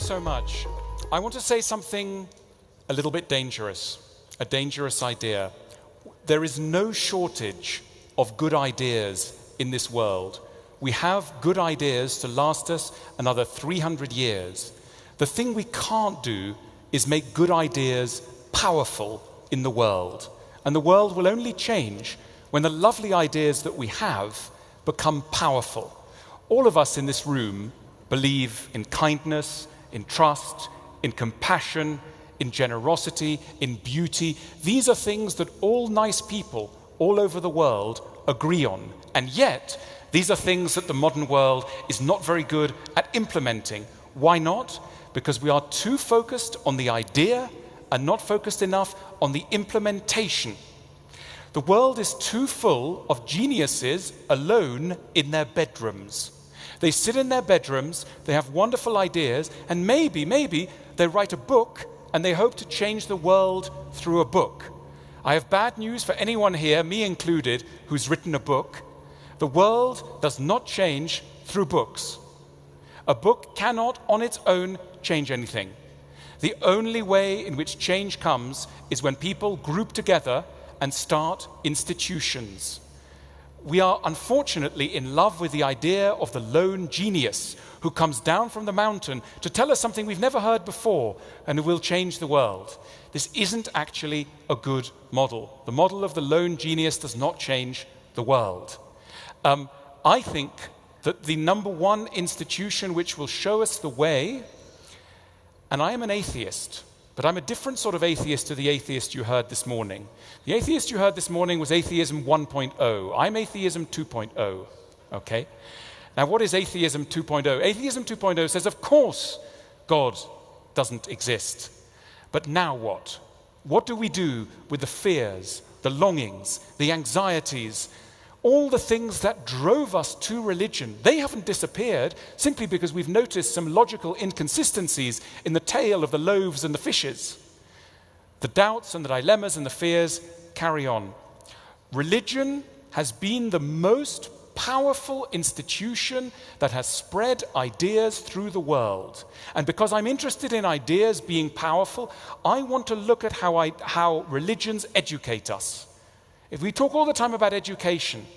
so much. I want to say something a little bit dangerous, a dangerous idea. There is no shortage of good ideas in this world. We have good ideas to last us another 300 years. The thing we can't do is make good ideas powerful in the world. And the world will only change when the lovely ideas that we have become powerful. All of us in this room believe in kindness, in trust, in compassion, in generosity, in beauty. These are things that all nice people all over the world agree on. And yet, these are things that the modern world is not very good at implementing. Why not? Because we are too focused on the idea and not focused enough on the implementation. The world is too full of geniuses alone in their bedrooms. They sit in their bedrooms, they have wonderful ideas, and maybe they write a book and they hope to change the world through a book. I have bad news for anyone here, me included, who's written a book. The world does not change through books. A book cannot on its own change anything. The only way in which change comes is when people group together and start institutions. We are unfortunately in love with the idea of the lone genius who comes down from the mountain to tell us something we've never heard before and who will change the world. This isn't actually a good model. The model of the lone genius does not change the world. I think that the number one institution which will show us the way, and I am an atheist, but I'm a different sort of atheist to the atheist you heard this morning. The atheist you heard this morning was atheism 1.0. I'm atheism 2.0, okay? Now, what is atheism 2.0? Atheism 2.0 says, of course, God doesn't exist. But now what? What do we do with the fears, the longings, the anxieties, all the things that drove us to religion? They haven't disappeared simply because we've noticed some logical inconsistencies in the tale of the loaves and the fishes. The doubts and the dilemmas and the fears carry on. Religion has been the most powerful institution that has spread ideas through the world. And because I'm interested in ideas being powerful, I want to look at how religions educate us. If we talk all the time about education,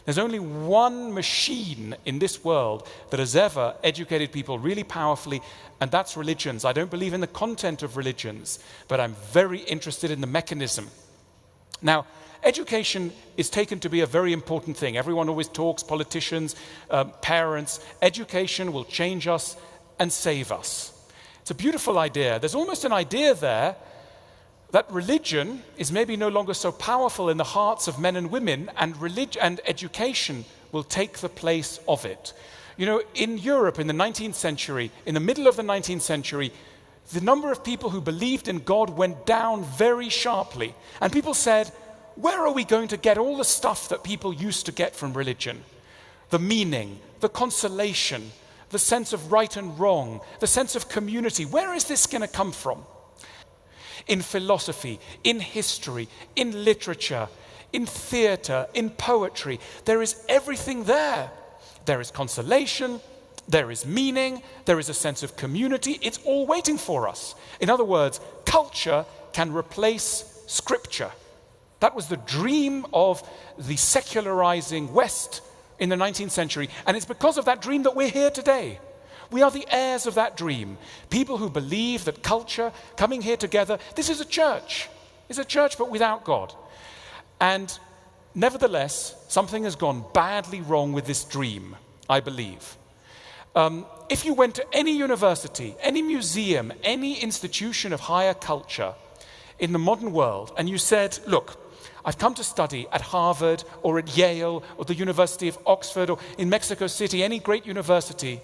there's only one machine in this world that has ever educated people really powerfully, and that's religions. I don't believe in the content of religions, but I'm very interested in the mechanism. Now, education is taken to be a very important thing. Everyone always talks, politicians, parents. Education will change us and save us. It's a beautiful idea. There's almost an idea there that religion is maybe no longer so powerful in the hearts of men and women, and education will take the place of it. You know, in Europe in the 19th century, in the middle of the 19th century, the number of people who believed in God went down very sharply. And people said, where are we going to get all the stuff that people used to get from religion? The meaning, the consolation, the sense of right and wrong, the sense of community. Where is this going to come from? In philosophy, in history, in literature, in theater, in poetry, there is everything there. There is consolation, there is meaning, there is a sense of community. It's all waiting for us. In other words, culture can replace scripture. That was the dream of the secularizing West in the 19th century, and it's because of that dream that we're here today. We are the heirs of that dream. People who believe that culture, coming here together, this is a church. It's a church but without God. And nevertheless, something has gone badly wrong with this dream, I believe. If you went to any university, any museum, any institution of higher culture in the modern world, and you said, look, I've come to study at Harvard or at Yale or the University of Oxford or in Mexico City, any great university,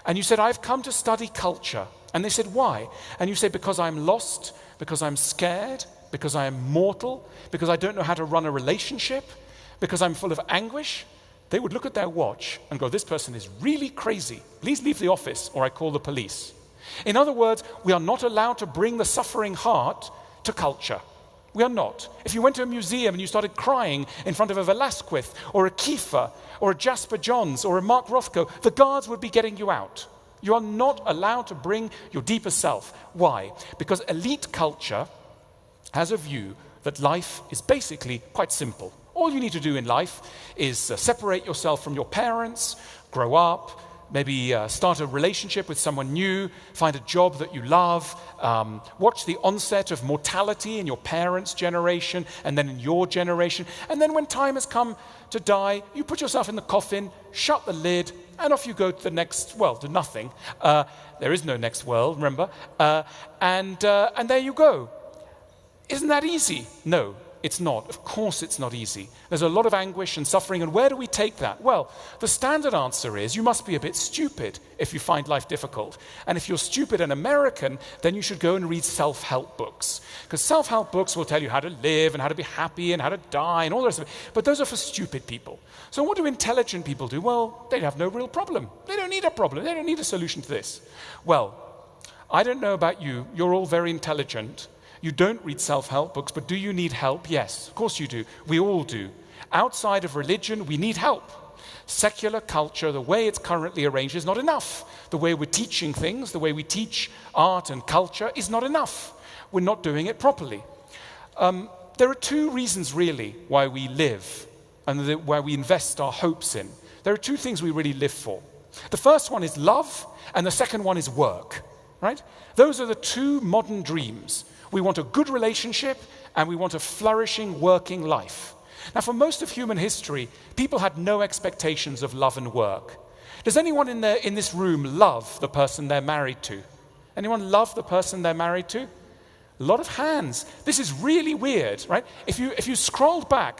and you said, I've come to study culture. And they said, why? And you say, because I'm lost, because I'm scared, because I am mortal, because I don't know how to run a relationship, because I'm full of anguish. They would look at their watch and go, this person is really crazy. Please leave the office or I call the police. In other words, we are not allowed to bring the suffering heart to culture. We are not. If you went to a museum and you started crying in front of a Velázquez or a Kiefer or a Jasper Johns or a Mark Rothko, the guards would be getting you out. You are not allowed to bring your deeper self. Why? Because elite culture has a view that life is basically quite simple. All you need to do in life is separate yourself from your parents, grow up, maybe start a relationship with someone new, find a job that you love, watch the onset of mortality in your parents' generation and then in your generation. And then when time has come to die, you put yourself in the coffin, shut the lid, and off you go to the next, well, to nothing. There is no next world, remember? And there you go. Isn't that easy? No, it's not. Of course it's not easy. There's a lot of anguish and suffering, and where do we take that? Well, the standard answer is you must be a bit stupid if you find life difficult. And if you're stupid and American, then you should go and read self-help books. Because self-help books will tell you how to live and how to be happy and how to die and all the rest of it. But those are for stupid people. So what do intelligent people do? Well, they have no real problem. They don't need a problem. They don't need a solution to this. Well, I don't know about you. You're all very intelligent. You don't read self-help books, but do you need help? Yes, of course you do. We all do. Outside of religion, we need help. Secular culture, the way it's currently arranged, is not enough. The way we're teaching things, the way we teach art and culture is not enough. We're not doing it properly. There are two reasons, really, why we live and why we invest our hopes in. There are two things we really live for. The first one is love, and the second one is work, right? Those are the two modern dreams. We want a good relationship, and we want a flourishing, working life. Now, for most of human history, people had no expectations of love and work. Does anyone in this room love the person they're married to? Anyone love the person they're married to? A lot of hands. This is really weird, right? If you scrolled back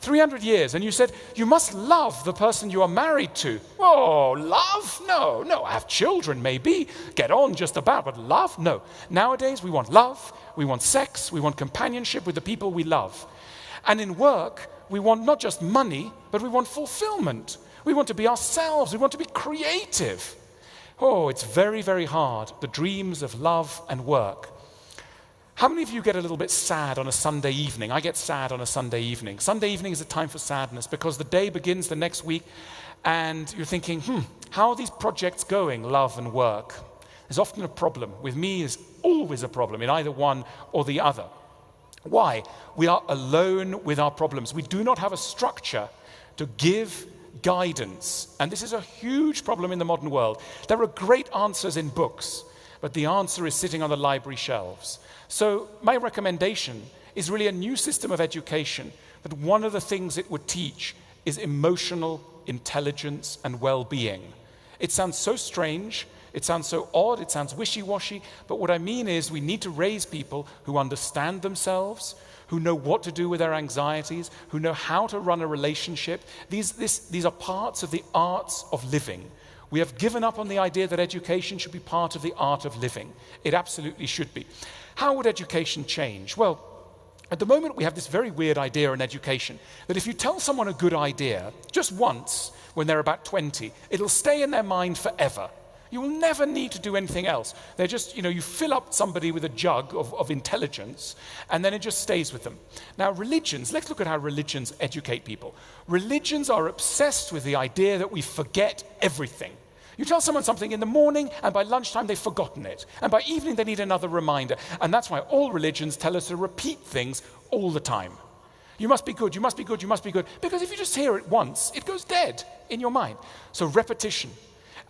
300 years and you said, you must love the person you are married to. Oh, love? No, I have children maybe. Get on just about, but love? No. Nowadays we want love, we want sex, we want companionship with the people we love. And in work, we want not just money, but we want fulfillment. We want to be ourselves, we want to be creative. Oh, it's very, very hard, the dreams of love and work. How many of you get a little bit sad on a Sunday evening? I get sad on a Sunday evening. Sunday evening is a time for sadness because the day begins the next week and you're thinking, how are these projects going, love and work? There's often a problem. With me, there's always a problem in either one or the other. Why? We are alone with our problems. We do not have a structure to give guidance. And this is a huge problem in the modern world. There are great answers in books, but the answer is sitting on the library shelves. So my recommendation is really a new system of education, but one of the things it would teach is emotional intelligence and well-being. It sounds so strange, it sounds so odd, it sounds wishy-washy, but what I mean is we need to raise people who understand themselves, who know what to do with their anxieties, who know how to run a relationship. These are parts of the arts of living. We have given up on the idea that education should be part of the art of living. It absolutely should be. How would education change? Well, at the moment we have this very weird idea in education that if you tell someone a good idea just once when they're about 20, it'll stay in their mind forever. You will never need to do anything else. They're just, you fill up somebody with a jug of intelligence and then it just stays with them. Now religions, let's look at how religions educate people. Religions are obsessed with the idea that we forget everything. You tell someone something in the morning, and by lunchtime they've forgotten it. And by evening they need another reminder. And that's why all religions tell us to repeat things all the time. You must be good, you must be good, you must be good. Because if you just hear it once, it goes dead in your mind. So repetition.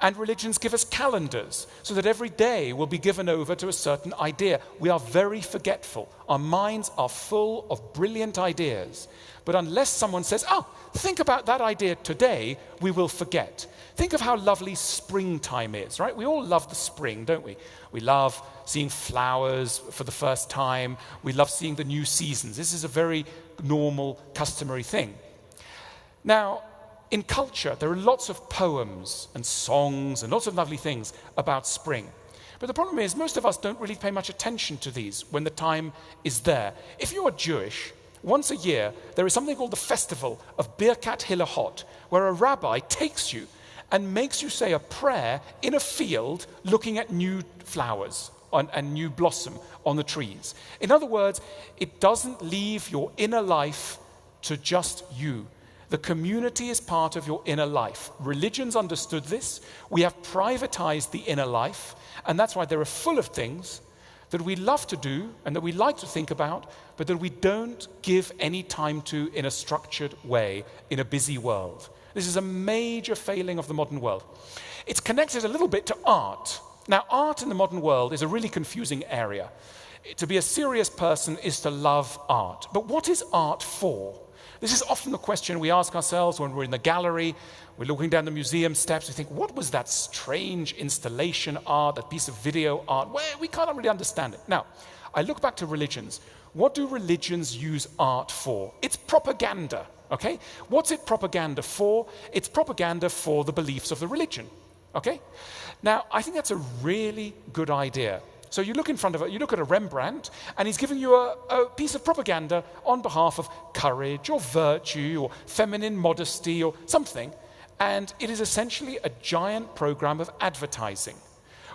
And religions give us calendars, so that every day will be given over to a certain idea. We are very forgetful. Our minds are full of brilliant ideas. But unless someone says, think about that idea today, we will forget. Think of how lovely springtime is, right? We all love the spring, don't we? We love seeing flowers for the first time. We love seeing the new seasons. This is a very normal, customary thing. Now, in culture, there are lots of poems and songs and lots of lovely things about spring. But the problem is, most of us don't really pay much attention to these when the time is there. If you are Jewish, once a year, there is something called the Festival of Birkat Hilahot, where a rabbi takes you and makes you say a prayer in a field looking at new flowers and new blossom on the trees. In other words, it doesn't leave your inner life to just you. The community is part of your inner life. Religions understood this. We have privatized the inner life, and that's why there are full of things that we love to do and that we like to think about, but that we don't give any time to in a structured way in a busy world. This is a major failing of the modern world. It's connected a little bit to art. Now, art in the modern world is a really confusing area. To be a serious person is to love art. But what is art for? This is often the question we ask ourselves when we're in the gallery, we're looking down the museum steps, we think, what was that strange installation art, that piece of video art? Well, we can't really understand it. Now, I look back to religions. What do religions use art for? It's propaganda, okay? What's it propaganda for? It's propaganda for the beliefs of the religion, okay? Now, I think that's a really good idea. So you look in front of it, you look at a Rembrandt, and he's giving you a piece of propaganda on behalf of courage or virtue or feminine modesty or something, and it is essentially a giant program of advertising.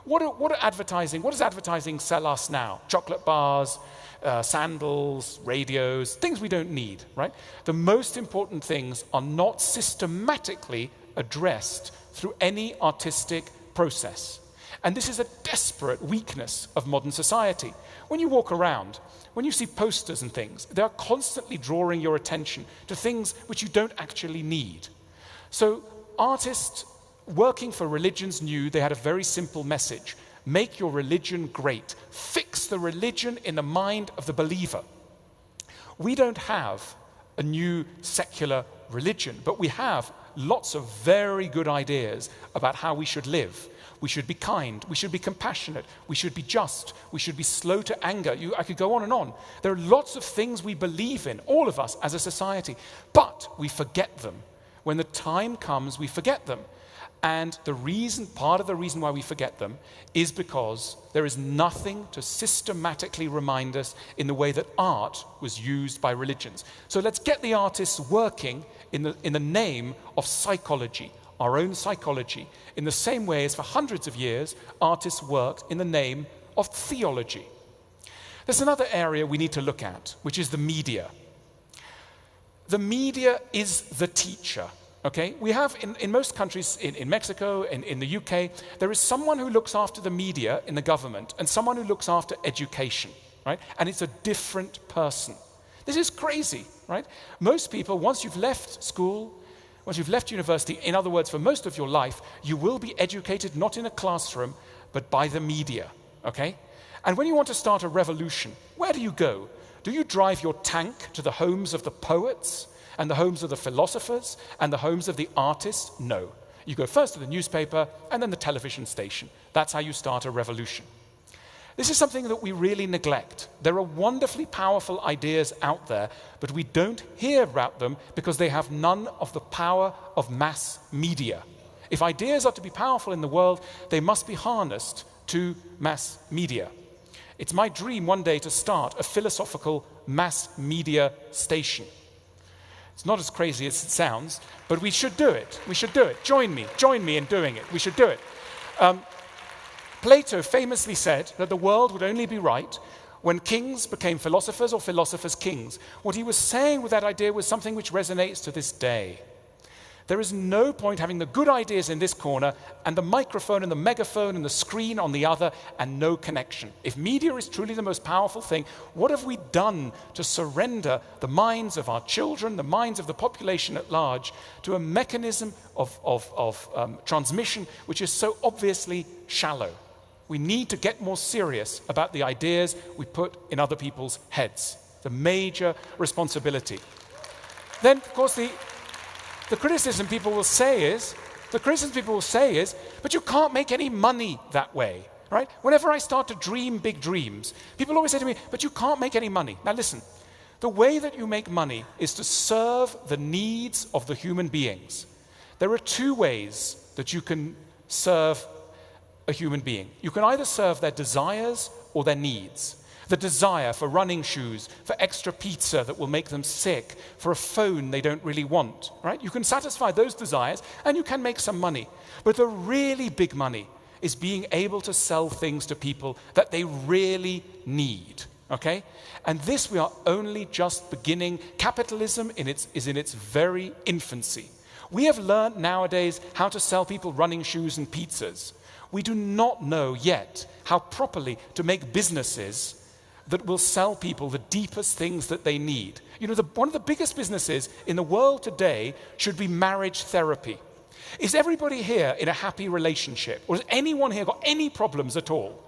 What does advertising sell us now? Chocolate bars, sandals, radios, things we don't need, right? The most important things are not systematically addressed through any artistic process. And this is a desperate weakness of modern society. When you walk around, when you see posters and things, they are constantly drawing your attention to things which you don't actually need. So artists working for religions knew they had a very simple message. Make your religion great. Fix the religion in the mind of the believer. We don't have a new secular religion, but we have lots of very good ideas about how we should live. We should be kind, we should be compassionate, we should be just, we should be slow to anger. I could go on and on. There are lots of things we believe in, all of us as a society, but we forget them. When the time comes, we forget them. And part of the reason why we forget them is because there is nothing to systematically remind us in the way that art was used by religions. So let's get the artists working in the name of psychology, our own psychology, in the same way as for hundreds of years, artists worked in the name of theology. There's another area we need to look at, which is the media. The media is the teacher, okay? We have, in most countries, in Mexico, in the UK, there is someone who looks after the media in the government and someone who looks after education, right? And it's a different person. This is crazy, right? Most people, once you've left school, once you've left university, in other words, for most of your life, you will be educated not in a classroom, but by the media, okay? And when you want to start a revolution, where do you go? Do you drive your tank to the homes of the poets and the homes of the philosophers and the homes of the artists? No. You go first to the newspaper and then the television station. That's how you start a revolution. This is something that we really neglect. There are wonderfully powerful ideas out there, but we don't hear about them because they have none of the power of mass media. If ideas are to be powerful in the world, they must be harnessed to mass media. It's my dream one day to start a philosophical mass media station. It's not as crazy as it sounds, but we should do it. We should do it. Join me in doing it. We should do it. Plato famously said that the world would only be right when kings became philosophers or philosophers kings. What he was saying with that idea was something which resonates to this day. There is no point having the good ideas in this corner and the microphone and the megaphone and the screen on the other and no connection. If media is truly the most powerful thing, what have we done to surrender the minds of our children, the minds of the population at large, to a mechanism of transmission which is so obviously shallow? We need to get more serious about the ideas we put in other people's heads. It's a major responsibility. Then, of course, the criticism people will say is, but you can't make any money that way, right? Whenever I start to dream big dreams, people always say to me, but you can't make any money. Now listen, the way that you make money is to serve the needs of the human beings. There are two ways that you can serve a human being. You can either serve their desires or their needs. The desire for running shoes, for extra pizza that will make them sick, for a phone they don't really want, right? You can satisfy those desires and you can make some money. But the really big money is being able to sell things to people that they really need. okay? And this we are only just beginning. Capitalism is in its very infancy. We have learned nowadays how to sell people running shoes and pizzas. We do not know yet how properly to make businesses that will sell people the deepest things that they need. You know, one of the biggest businesses in the world today should be marriage therapy. Is everybody here in a happy relationship? Or has anyone here got any problems at all?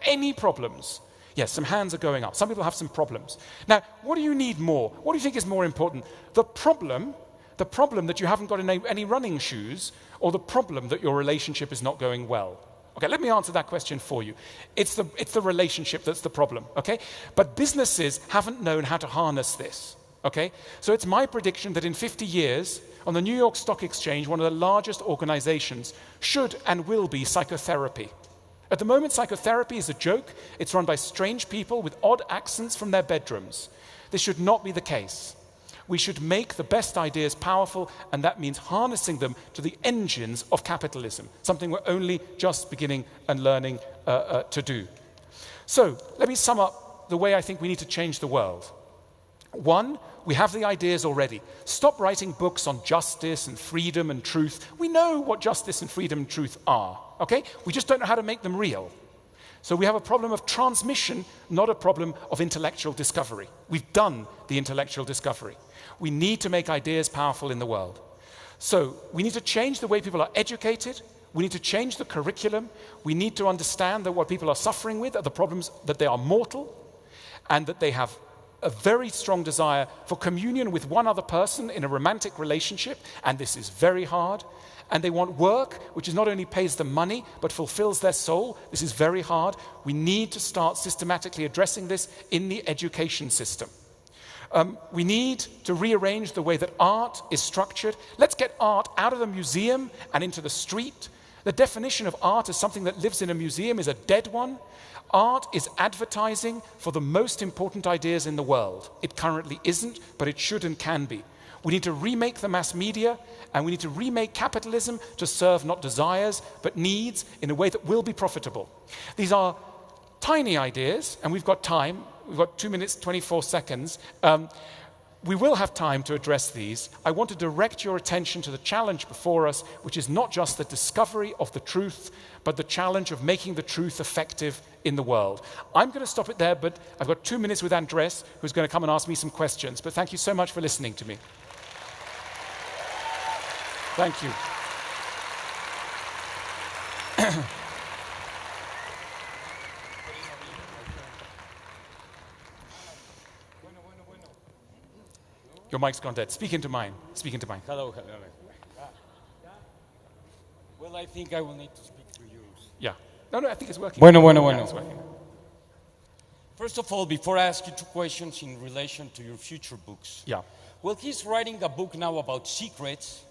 Any problems? Yes, some hands are going up. Some people have some problems. Now, what do you need more? What do you think is more important? The problem that you haven't got any running shoes, or the problem that your relationship is not going well? Okay, let me answer that question for you. It's the relationship that's the problem, okay? But businesses haven't known how to harness this, okay? So it's my prediction that in 50 years, on the New York Stock Exchange, one of the largest organizations should and will be psychotherapy. At the moment, psychotherapy is a joke. It's run by strange people with odd accents from their bedrooms. This should not be the case. We should make the best ideas powerful, and that means harnessing them to the engines of capitalism, something we're only just beginning and learning to do. So let me sum up the way I think we need to change the world. One, we have the ideas already. Stop writing books on justice and freedom and truth. We know what justice and freedom and truth are, okay? We just don't know how to make them real. So we have a problem of transmission, not a problem of intellectual discovery. We've done the intellectual discovery. We need to make ideas powerful in the world. So we need to change the way people are educated. We need to change the curriculum. We need to understand that what people are suffering with are the problems that they are mortal, and that they have a very strong desire for communion with one other person in a romantic relationship, and this is very hard. And they want work which not only pays them money but fulfills their soul. This is very hard. We need to start systematically addressing this in the education system. We need to rearrange the way that art is structured. Let's get art out of the museum and into the street. The definition of art as something that lives in a museum is a dead one. Art is advertising for the most important ideas in the world. It currently isn't, but it should and can be. We need to remake the mass media, and we need to remake capitalism to serve not desires, but needs in a way that will be profitable. These are tiny ideas, and we've got time. We've got 2 minutes, 24 seconds. We will have time to address these. I want to direct your attention to the challenge before us, which is not just the discovery of the truth, but the challenge of making the truth effective in the world. I'm going to stop it there, but I've got 2 minutes with Andres, who's going to come and ask me some questions. But thank you so much for listening to me. Thank you. Your mic's gone dead. Speak into mine. Speak into mine. Hello. Well, I think I will need to speak to you. Yeah. No, I think it's working. Bueno. Yeah, it's working. First of all, before I ask you 2 questions in relation to your future books. Yeah. Well, he's writing a book now about secrets,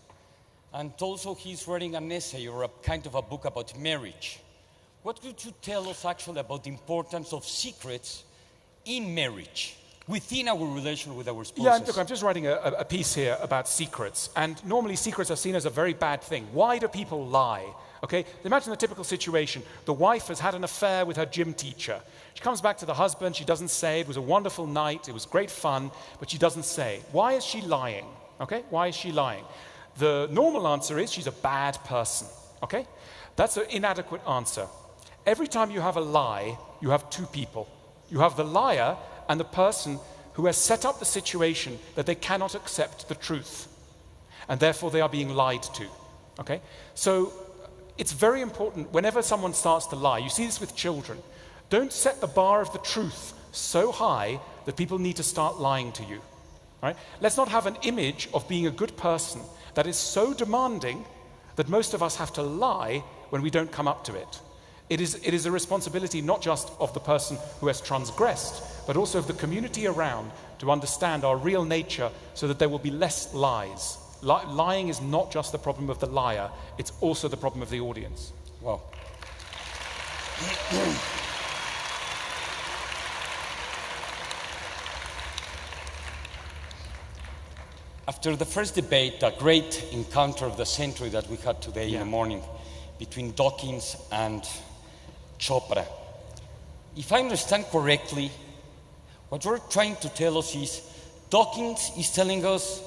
and also he's writing an essay or a kind of a book about marriage. What could you tell us actually about the importance of secrets in marriage, within our relation with our spouses? Yeah, look, I'm just writing a piece here about secrets. And normally secrets are seen as a very bad thing. Why do people lie? Okay, imagine the typical situation. The wife has had an affair with her gym teacher. She comes back to the husband, she doesn't say, it was a wonderful night, it was great fun, but she doesn't say. Why is she lying? Okay, why is she lying? The normal answer is she's a bad person. Okay, that's an inadequate answer. Every time you have a lie, you have 2 people. You have the liar and the person who has set up the situation that they cannot accept the truth. And therefore they are being lied to. Okay? So it's very important whenever someone starts to lie. You see this with children. Don't set the bar of the truth so high that people need to start lying to you. Right? Let's not have an image of being a good person that is so demanding that most of us have to lie when we don't come up to it. It is a responsibility not just of the person who has transgressed, but also of the community around to understand our real nature so that there will be less lies. Lying is not just the problem of the liar, it's also the problem of the audience. Wow. After the first debate, a great encounter of the century that we had today in the morning between Dawkins and Chopra, if I understand correctly, What you're trying to tell us is, Dawkins is telling us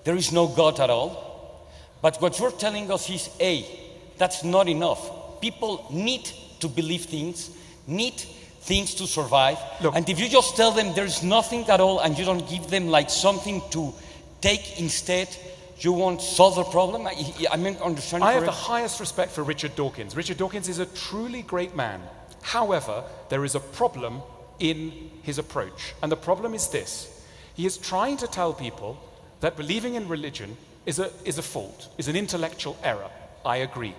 there is no God at all. But what you're telling us is, A, that's not enough. People need to believe things, need things to survive. Look, and if you just tell them there's nothing at all and you don't give them like something to take instead, you won't solve the problem? I mean, understand I have the highest respect for Richard Dawkins. Richard Dawkins is a truly great man. However, there is a problem in his approach. And the problem is this. He is trying to tell people that believing in religion is a fault, is an intellectual error. I agree.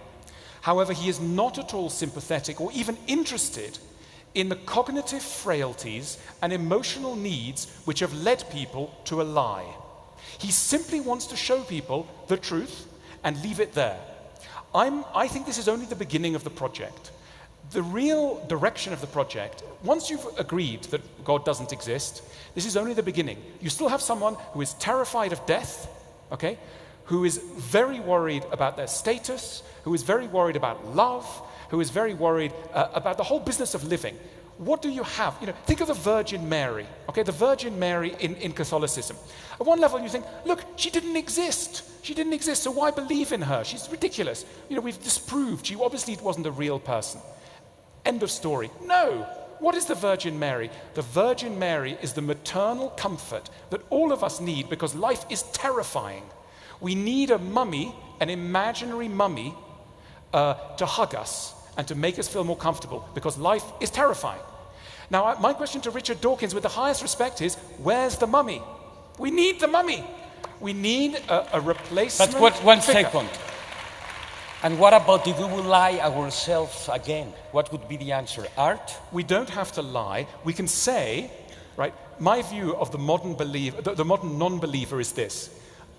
However, he is not at all sympathetic or even interested in the cognitive frailties and emotional needs which have led people to a lie. He simply wants to show people the truth and leave it there. I think this is only the beginning of the project. The real direction of the project, once you've agreed that God doesn't exist, this is only the beginning. You still have someone who is terrified of death, okay? Who is very worried about their status, who is very worried about love, who is very worried about the whole business of living. What do you have? You know, think of the Virgin Mary, okay? The Virgin Mary in Catholicism. At one level you think, look, she didn't exist. She didn't exist, so why believe in her? She's ridiculous. You know, we've disproved she obviously wasn't a real person. End of story. No. What is the Virgin Mary? The Virgin Mary is the maternal comfort that all of us need because life is terrifying. We need a mummy, an imaginary mummy, to hug us and to make us feel more comfortable because life is terrifying. Now, my question to Richard Dawkins, with the highest respect, is where's the mummy? We need the mummy. We need a replacement. But one figure. second. And what about if we will lie ourselves again? What would be the answer? Art? We don't have to lie. We can say, right, my view of the modern the modern non-believer is this.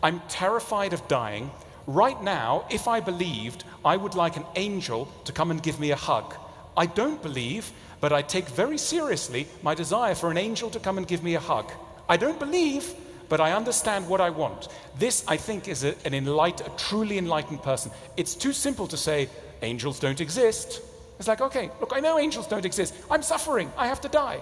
I'm terrified of dying. Right now, if I believed, I would like an angel to come and give me a hug. I don't believe, but I take very seriously my desire for an angel to come and give me a hug. I don't believe, but I understand what I want. This, I think, is a truly enlightened person. It's too simple to say, angels don't exist. It's like, okay, look, I know angels don't exist. I'm suffering. I have to die.